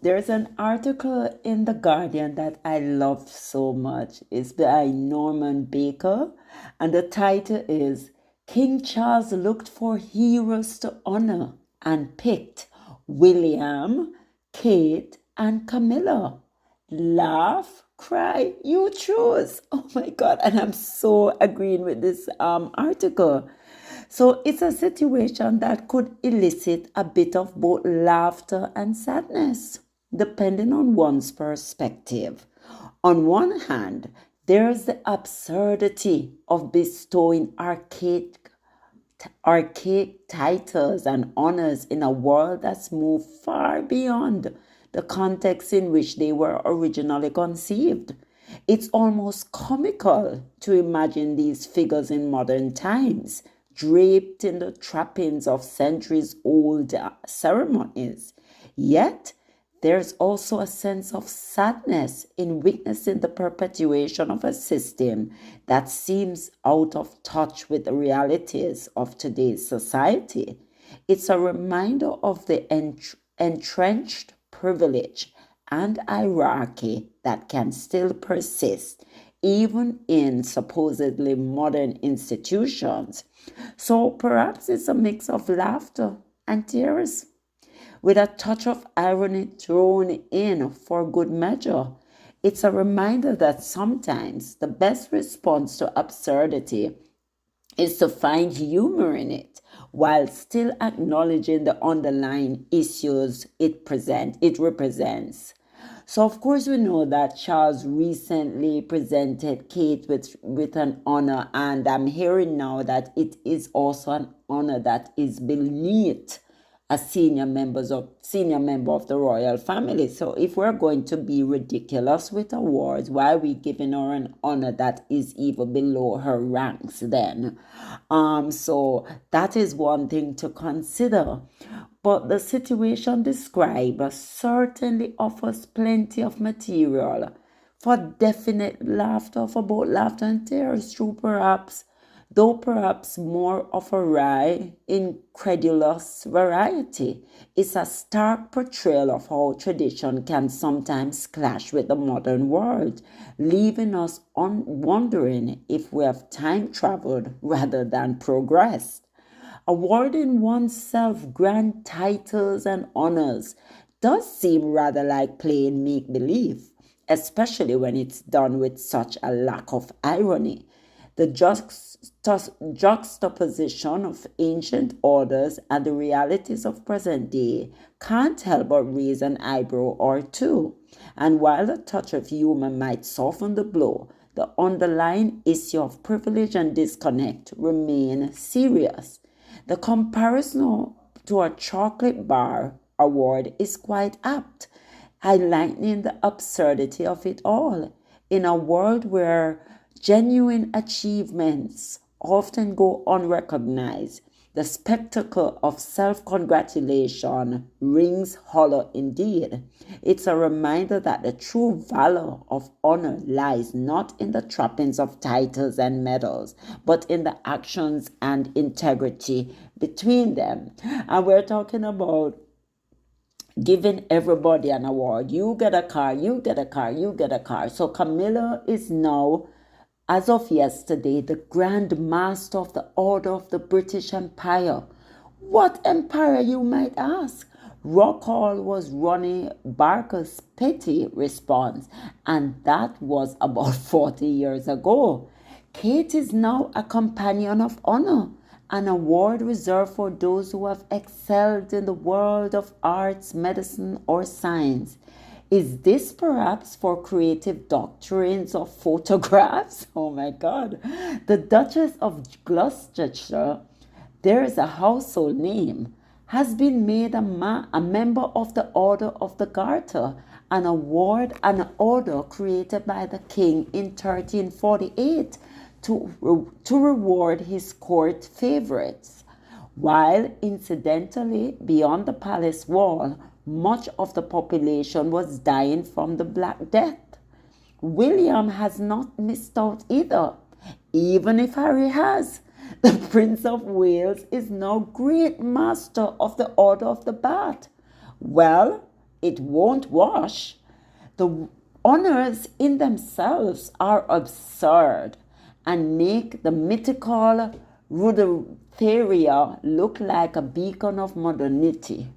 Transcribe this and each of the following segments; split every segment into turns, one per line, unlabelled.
There's an article in The Guardian that I love so much. It's by Norman Baker, and the title is King Charles Looked for Heroes to Honor and Picked William, Kate, and Camilla. Laugh, cry, you choose. Oh my God. And I'm so agreeing with this article. So it's a situation that could elicit a bit of both laughter and sadness, depending on one's perspective. On one hand, there's the absurdity of bestowing archaic titles and honors in a world that's moved far beyond the context in which they were originally conceived. It's almost comical to imagine these figures in modern times, draped in the trappings of centuries old ceremonies. Yet, there's also a sense of sadness in witnessing the perpetuation of a system that seems out of touch with the realities of today's society. It's a reminder of the entrenched privilege and hierarchy that can still persist even in supposedly modern institutions. So perhaps it's a mix of laughter and tears, with a touch of irony thrown in for good measure. It's a reminder that sometimes the best response to absurdity is to find humor in it while still acknowledging the underlying issues it represents. So of course we know that Charles recently presented Kate with an honor, and I'm hearing now that it is also an honor that is beneath a senior member of the royal family. So if we're going to be ridiculous with awards, why are we giving her an honor that is even below her ranks then? So that is one thing to consider. But the situation described certainly offers plenty of material for definite laughter, for both laughter and tears, through perhaps more of a wry, incredulous variety. It's a stark portrayal of how tradition can sometimes clash with the modern world, leaving us wondering if we have time traveled rather than progressed. Awarding oneself grand titles and honors does seem rather like playing make believe, especially when it's done with such a lack of irony. The juxtaposition of ancient orders and the realities of present day can't help but raise an eyebrow or two. And while a touch of humor might soften the blow, the underlying issue of privilege and disconnect remain serious. The comparison to a chocolate bar award is quite apt, highlighting the absurdity of it all. In a world where genuine achievements often go unrecognized, the spectacle of self congratulation rings hollow indeed. It's a reminder that the true valor of honor lies not in the trappings of titles and medals, but in the actions and integrity between them. And we're talking about giving everybody an award. You get a car, you get a car, you get a car. So Camilla is now, as of yesterday, the Grand Master of the Order of the British Empire. What empire, you might ask? Rockall was Ronnie Barker's petty response, and that was about 40 years ago. Kate is now a companion of honor, an award reserved for those who have excelled in the world of arts, medicine, or science. Is this perhaps for creative doctrines of photographs? Oh my God. The Duchess of Gloucestershire, there is a household name, has been made a member of the Order of the Garter, an order created by the king in 1348 to reward his court favorites. While incidentally, beyond the palace wall, much of the population was dying from the Black Death. William has not missed out either, even if Harry has. The Prince of Wales is now Great Master of the Order of the Bath. Well, it won't wash. The honors in themselves are absurd and make the mythical Rudetheria look like a beacon of modernity.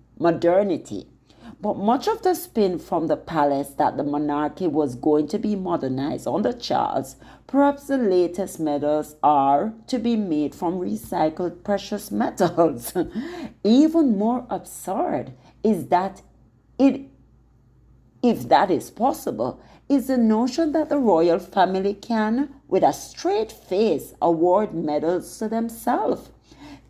But much of the spin from the palace that the monarchy was going to be modernized under Charles, perhaps the latest medals are to be made from recycled precious metals. Even more absurd is that it if that is possible, is the notion that the royal family can, with a straight face, award medals to themselves.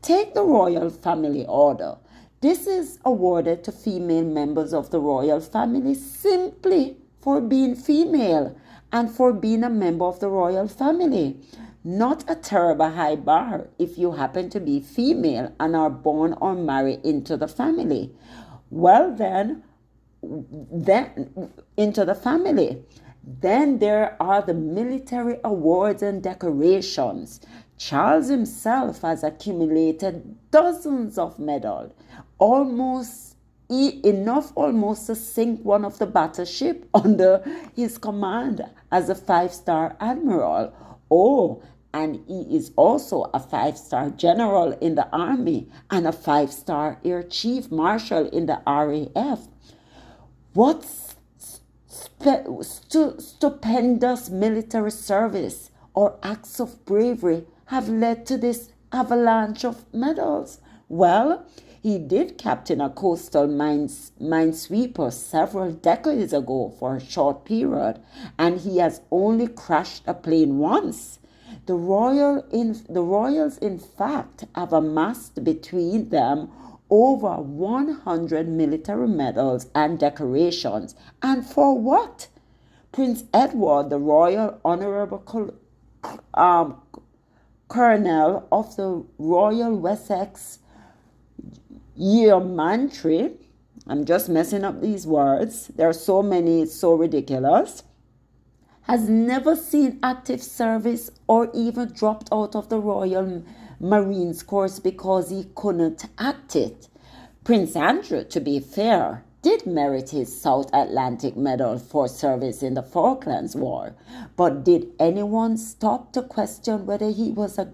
Take the royal family order. This is awarded to female members of the royal family simply for being female and for being a member of the royal family. Not a terrible high bar if you happen to be female and are born or married into the family. Well, then into the family. Then there are the military awards and decorations. Charles himself has accumulated dozens of medals, almost enough almost to sink one of the battleship under his command as a 5-star admiral. Oh, and he is also a 5-star general in the army and a 5-star air chief marshal in the RAF. What stupendous military service or acts of bravery have led to this avalanche of medals? Well, he did captain a coastal minesweeper several decades ago for a short period, and he has only crashed a plane once. The royals, in fact, have amassed between them over 100 military medals and decorations. And for what? Prince Edward, the Royal Honorable Colonel of the Royal Wessex Yeomanry, I'm just messing up these words, there are so many, it's so ridiculous, has never seen active service or even dropped out of the Royal Marines course because he couldn't act it. Prince Andrew, to be fair, did merit his South Atlantic Medal for service in the Falklands War, but did anyone stop to question whether it was a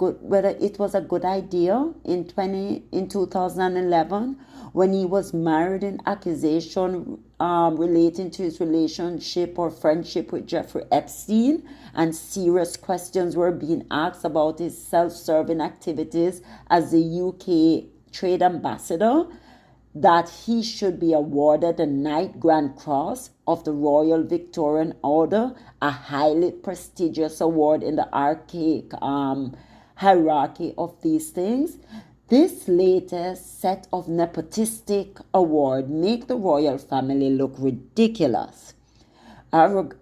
good idea in 2011 when he was married in accusation relating to his relationship or friendship with Jeffrey Epstein, and serious questions were being asked about his self-serving activities as the UK trade ambassador, that he should be awarded the Knight Grand Cross of the Royal Victorian Order, a highly prestigious award in the archaic hierarchy of these things. This latest set of nepotistic awards make the royal family look ridiculous, arrogant,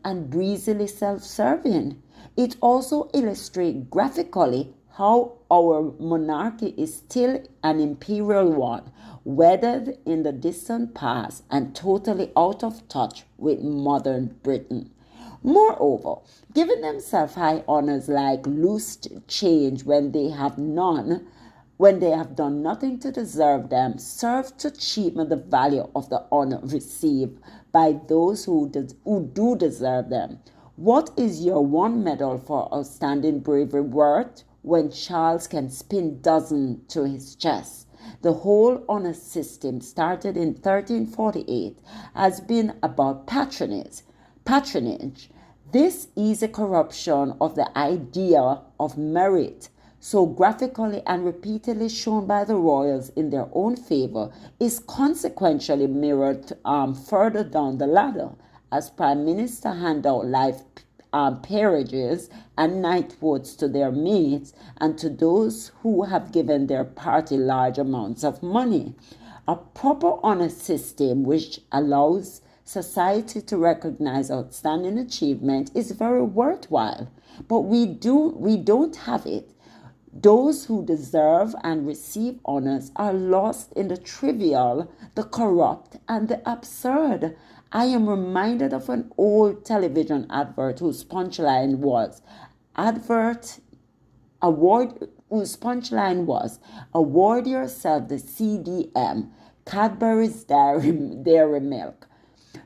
and breezily self-serving. It also illustrates graphically how our monarchy is still an imperial one, weathered in the distant past and totally out of touch with modern Britain. Moreover, giving themselves high honors like loose change when they have done nothing to deserve them, serve to cheapen the value of the honor received by those who do deserve them. What is your one medal for outstanding bravery worth when Charles can spin dozens to his chest? The whole honor system, started in 1348, has been about patronage. This is a corruption of the idea of merit, so graphically and repeatedly shown by the royals in their own favor, is consequentially mirrored further down the ladder as Prime Minister hand out life peerages and knighthoods to their mates and to those who have given their party large amounts of money. A proper honor system which allows society to recognize outstanding achievement is very worthwhile, but we don't have it. Those who deserve and receive honors are lost in the trivial, the corrupt, and the absurd. I am reminded of an old television advert whose punchline was, award yourself the CDM, Cadbury's Dairy Milk.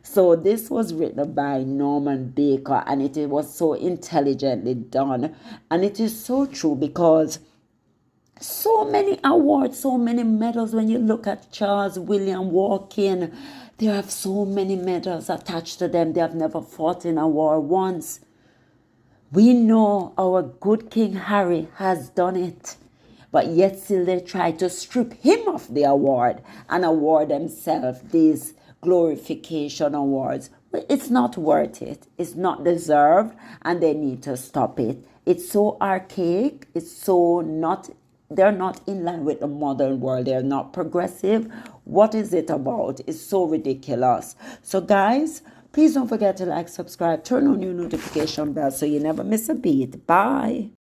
So this was written by Norman Baker, and it was so intelligently done. And it is so true, because so many awards, so many medals. When you look at Charles William walking, they have so many medals attached to them. They have never fought in a war once. We know our good King Harry has done it, but yet still they try to strip him of the award and award themselves these glorification awards. But it's not worth it. It's not deserved, and they need to stop it. It's so archaic. It's so not, they're not in line with the modern world. They're not progressive. What is it about? It's so ridiculous. So guys, please don't forget to like, subscribe, turn on your notification bell so you never miss a beat. Bye.